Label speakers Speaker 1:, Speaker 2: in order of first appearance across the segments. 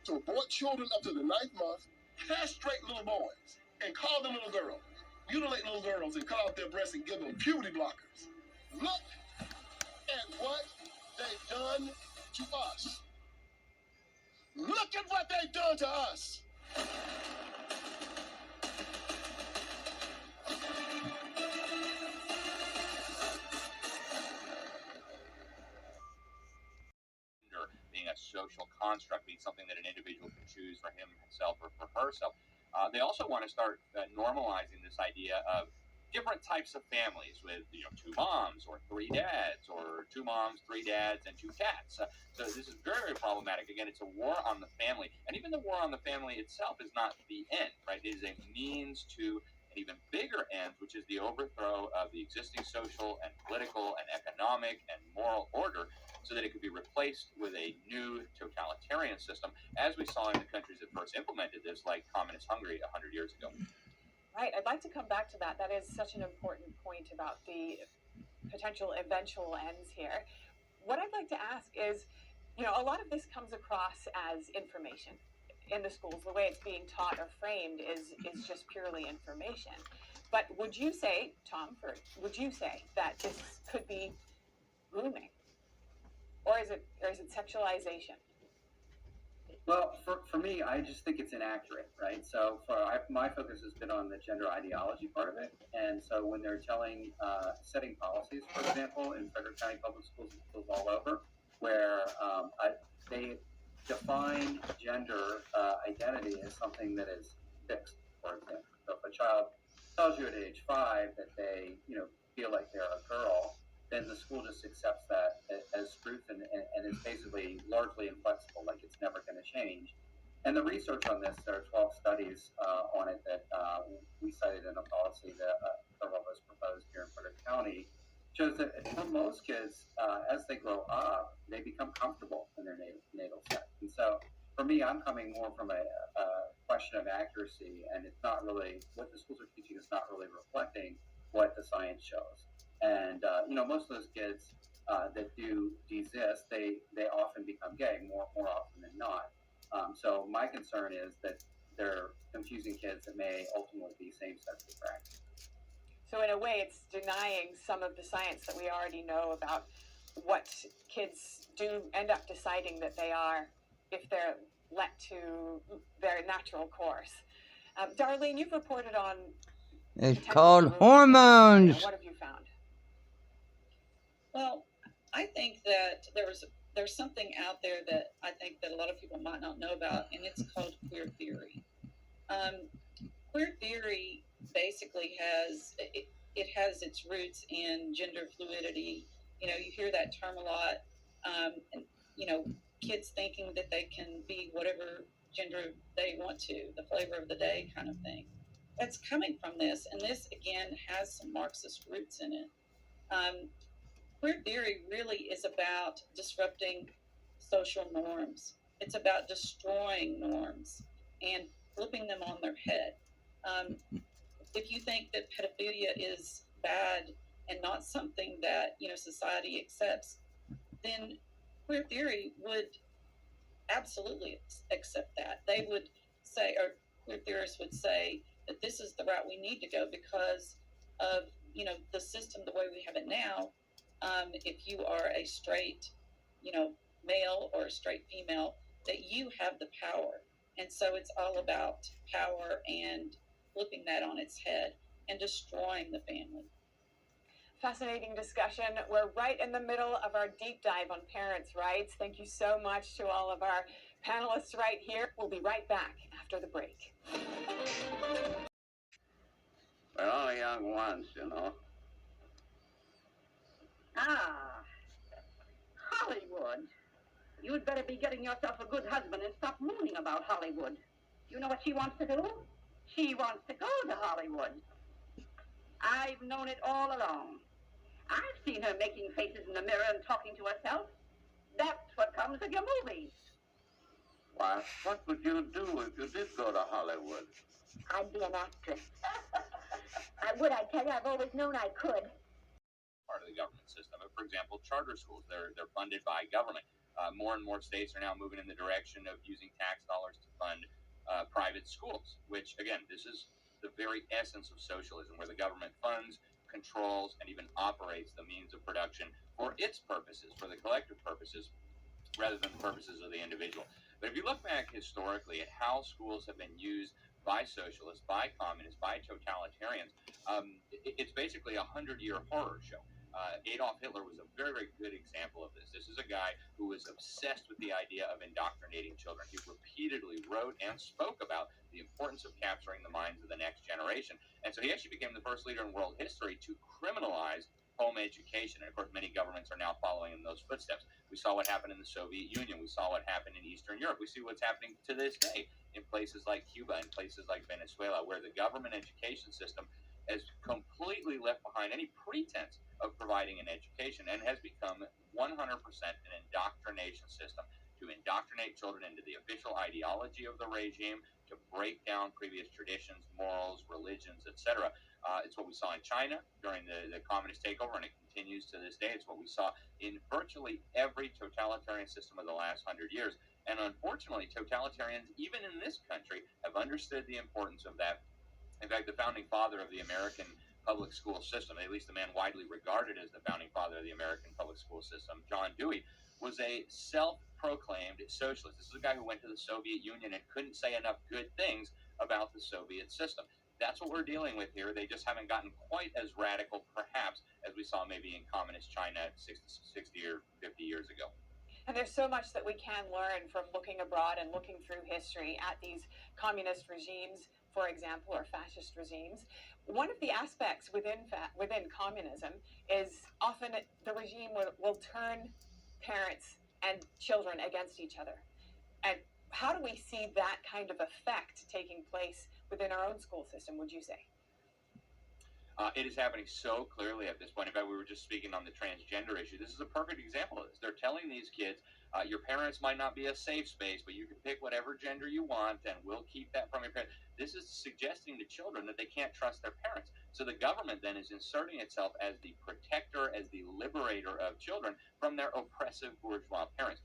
Speaker 1: to abort children up to the 9th month, castrate little boys, and call them little girls, mutilate little girls and cut off their breasts and give them puberty blockers. Look at what they've done to us. Look at what they've done to us.
Speaker 2: Being a social construct, being something that an individual can choose for himself or for herself. They also want to start normalizing this idea of different types of families with, two moms or three dads, or two moms, three dads, and two cats. So this is very, very problematic. Again, it's a war on the family, and even the war on the family itself is not the end, right? It is a means to an even bigger end, which is the overthrow of the existing social and political and economic and moral order, so that it could be replaced with a new totalitarian system, as we saw in the countries that first implemented this, like communist Hungary 100 years ago.
Speaker 3: Right. I'd like to come back to that. That is such an important point about the potential eventual ends here. What I'd like to ask is, a lot of this comes across as information in the schools. The way it's being taught or framed is just purely information. But would you say, Tom, that this could be grooming? Or is it sexualization?
Speaker 4: Well, for me, I just think it's inaccurate, right? So my focus has been on the gender ideology part of it. And so when they're setting policies, for example, in Frederick County Public Schools and schools all over, where they define gender identity as something that is fixed, for example. So if a child tells you at age 5 that they, feel like they're a girl, then the school just accepts that as truth and is basically largely inflexible, like it's never going to change. And the research on this, there are 12 studies on it that we cited in a policy that several of us proposed here in Frederick County, shows that for most kids, as they grow up, they become comfortable in their natal sex. And so for me, I'm coming more from a question of accuracy, and it's not really, what the schools are teaching is not really reflecting what the science shows. And, most of those kids that do desist, they often become gay more often than not. So my concern is that they're confusing kids that may ultimately be same-sex attracted.
Speaker 3: So in a way, it's denying some of the science that we already know about what kids do end up deciding that they are if they're let to their natural course. Darlene, you've reported on...
Speaker 5: It's called hormones.
Speaker 3: What have you found?
Speaker 6: Well, I think that there's something out there that I think that a lot of people might not know about, and it's called queer theory. Queer theory basically has its roots in gender fluidity. You hear that term a lot. And, kids thinking that they can be whatever gender they want to, the flavor of the day kind of thing. That's coming from this, and this again has some Marxist roots in it. Queer theory really is about disrupting social norms. It's about destroying norms and flipping them on their head. If you think that pedophilia is bad and not something that society accepts, then queer theory would absolutely accept that. They would say, or queer theorists would say, that this is the route we need to go because of the system the way we have it now. If you are a straight male or a straight female, that you have the power, and so it's all about power and flipping that on its head and destroying the family.
Speaker 3: Fascinating discussion. We're right in the middle of our deep dive on parents' rights. Thank you so much to all of our panelists right here. We'll be right back after the break.
Speaker 7: We're all young once,
Speaker 8: Ah, Hollywood. You'd better be getting yourself a good husband and stop mooning about Hollywood. You know what she wants to do? She wants to go to Hollywood. I've known it all along. I've seen her making faces in the mirror and talking to herself. That's what comes of your movies.
Speaker 7: Why, what would you do if you did go to Hollywood?
Speaker 8: I'd be an actress. I would, I tell you. I've always known I could.
Speaker 2: Part of the government system. For example, charter schools, they're funded by government. More and more states are now moving in the direction of using tax dollars to fund private schools, which, again, this is the very essence of socialism, where the government funds, controls, and even operates the means of production for its purposes, for the collective purposes, rather than the purposes of the individual. But if you look back historically at how schools have been used by socialists, by communists, by totalitarians, it's basically a 100-year horror show. Adolf Hitler was a very, very good example of this. This is a guy who was obsessed with the idea of indoctrinating children. He repeatedly wrote and spoke about the importance of capturing the minds of the next generation. And so he actually became the first leader in world history to criminalize home education. And of course, many governments are now following in those footsteps. We saw what happened in the Soviet Union. We saw what happened in Eastern Europe. We see what's happening to this day in places like Cuba and places like Venezuela, where the government education system has completely left behind any pretense of providing an education and has become 100% an indoctrination system to indoctrinate children into the official ideology of the regime, to break down previous traditions, morals, religions, etc. It's what we saw in China during the communist takeover, and it continues to this day. It's what we saw in virtually every totalitarian system of the last 100 years. And unfortunately, totalitarians, even in this country, have understood the importance of that. In fact, the founding father of the American public school system, at least the man widely regarded as the founding father of the American public school system, John Dewey, was a self-proclaimed socialist. This is a guy who went to the Soviet Union and couldn't say enough good things about the Soviet system. That's what we're dealing with here. They just haven't gotten quite as radical, perhaps, as we saw maybe in communist China 60 or 50 years ago.
Speaker 3: And there's so much that we can learn from looking abroad and looking through history at these communist regimes, for example, or fascist regimes. One of the aspects within communism is often the regime will turn parents and children against each other. And how do we see that kind of effect taking place within our own school system, would you say?
Speaker 2: It is happening so clearly at this point. In fact, we were just speaking on the transgender issue. This is a perfect example of this. They're telling these kids, your parents might not be a safe space, but you can pick whatever gender you want, and we'll keep that from your parents. This is suggesting to children that they can't trust their parents. So the government then is inserting itself as the protector, as the liberator of children from their oppressive bourgeois parents.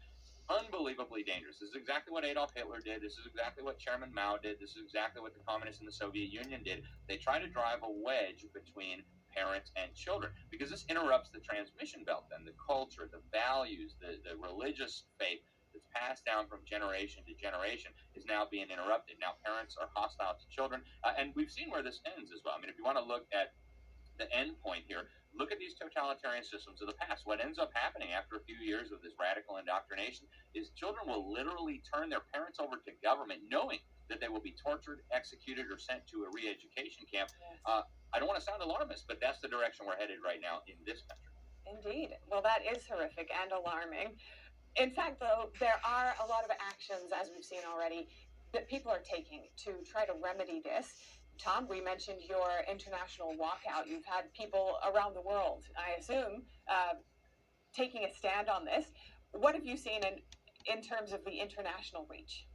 Speaker 2: Unbelievably dangerous. This is exactly what Adolf Hitler did. This is exactly what Chairman Mao did. This is exactly what the communists in the Soviet Union did. They try to drive a wedge between parents and children because this interrupts the transmission belt, then the culture, the values, the religious faith that's passed down from generation to generation is now being interrupted. Now parents are hostile to children, and we've seen where this ends as well. I mean, if you want to look at the end point here, look at these totalitarian systems of the past. What ends up happening after a few years of this radical indoctrination is children will literally turn their parents over to government, knowing that they will be tortured, executed, or sent to a re-education camp.
Speaker 3: Yes.
Speaker 2: I don't want to sound alarmist, but that's the direction we're headed right now in this country.
Speaker 3: Indeed. Well, that is horrific and alarming. In fact, though, there are a lot of actions, as we've seen already, that people are taking to try to remedy this. Tom, we mentioned your international walkout. You've had people around the world, I assume, taking a stand on this. What have you seen in terms of the international reach?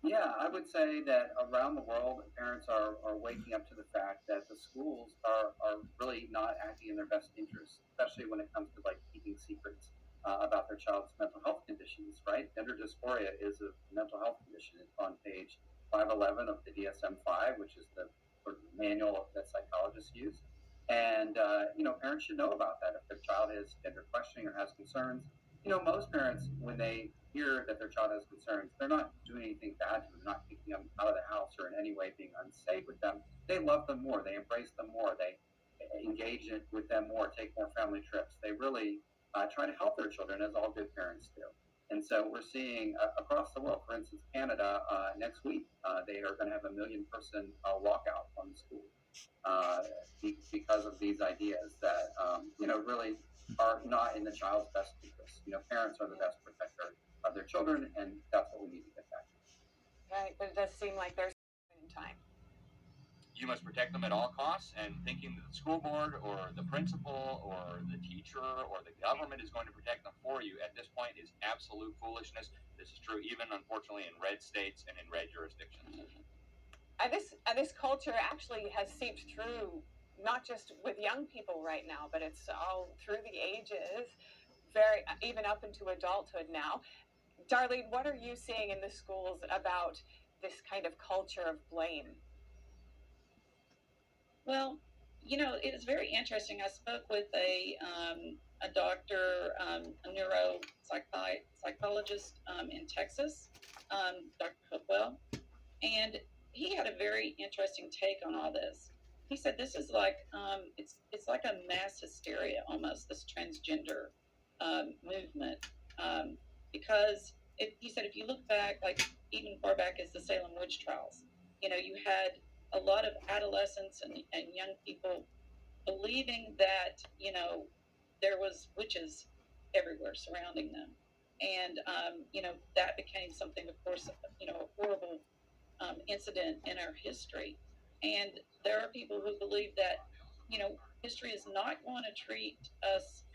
Speaker 4: Yeah, I would say that around the world, parents are waking up to the fact that the schools are really not acting in their best interest, especially when it comes to like keeping secrets about their child's mental health conditions, right? Gender dysphoria is a mental health condition. It's on page 511 of the DSM-5, which is the sort of manual that psychologists use. And, parents should know about that if their child is gender questioning or has concerns. Most parents, when they hear that their child has concerns, they're not doing anything bad to them, not kicking them out of the house or in any way being unsafe with them. They love them more. They embrace them more. They engage with them more, take more family trips. They really try to help their children, as all good parents do. And so we're seeing across the world, for instance, Canada, next week, they are going to have a 1 million person walkout on the school because of these ideas that, really are not in the child's best interest. Parents are the best protector of their children, and that's what we need to get back to.
Speaker 3: Right, but it does seem like there's in time.
Speaker 2: You must protect them at all costs, and thinking that the school board or the principal or the teacher or the government is going to protect them for you at this point is absolute foolishness. This is true even, unfortunately, in red states and in red jurisdictions.
Speaker 3: And this culture actually has seeped through, not just with young people right now, but it's all through the ages, very even up into adulthood now. Darlene, what are you seeing in the schools about this kind of culture of blame?
Speaker 6: Well, you know, it is very interesting. I spoke with a doctor, a neuropsychologist in Texas, Dr. Hopewell, and he had a very interesting take on all this. He said this is like it's like a mass hysteria almost, this transgender movement, because he said if you look back, like even far back as the Salem witch trials, you know, you had a lot of adolescents and young people believing that, you know, there was witches everywhere surrounding them. And, you know, that became something, of course, you know, a horrible incident in our history. And there are people who believe that, you know, history is not going to treat us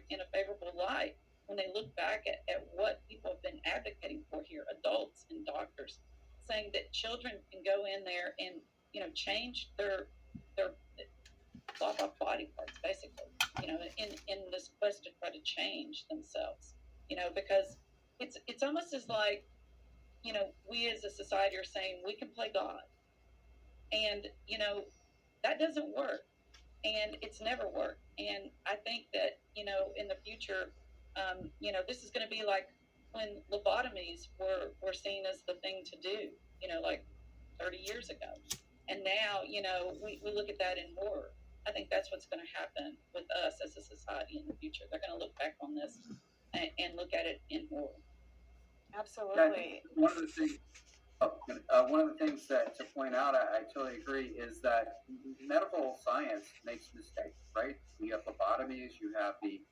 Speaker 6: in a favorable light when they look back at what people have been advocating for here, adults and doctors, saying that children can go in there and, you know, change their lop off body parts, basically, you know, in this quest to try to change themselves, you know, because it's almost as like, you know, we as a society are saying we can play God, and you know that doesn't work, and it's never worked. And I think that, you know, in the future, you know, this is going to be like when lobotomies were seen as the thing to do, you know, like 30 years ago. And now, you know, we look at that in horror. I think that's what's going to happen with us as a society in the future. They're going to look back on this and look at it in horror.
Speaker 4: Yeah, I
Speaker 3: Absolutely.
Speaker 4: think one of the things that to point out, I totally agree, is that medical science makes mistakes, right? You have lobotomies, you have the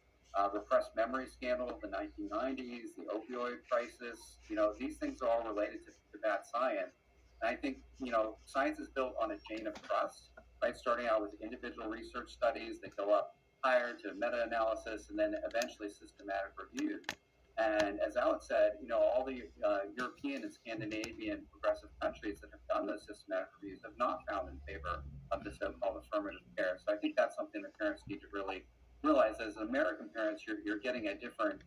Speaker 4: repressed memory scandal of the 1990s, the opioid crisis. You know, these things are all related to bad science. And I think, you know, science is built on a chain of trust, right? Starting out with individual research studies that go up higher to meta-analysis and then eventually systematic review. And as Alex said, you know, all the European and Scandinavian progressive countries that have done those systematic reviews have not found in favor of the so-called affirmative care. So I think that's something that parents need to really realize. As American parents, you're getting a different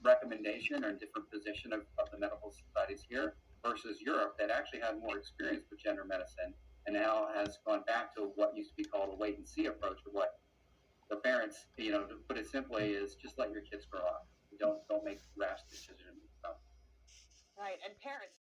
Speaker 4: recommendation or a different position of the medical societies here versus Europe that actually had more experience with gender medicine and now has gone back to what used to be called a wait and see approach, of what the parents, you know, to put it simply, is just let your kids grow up. Don't make rash decisions.
Speaker 3: Right. And parents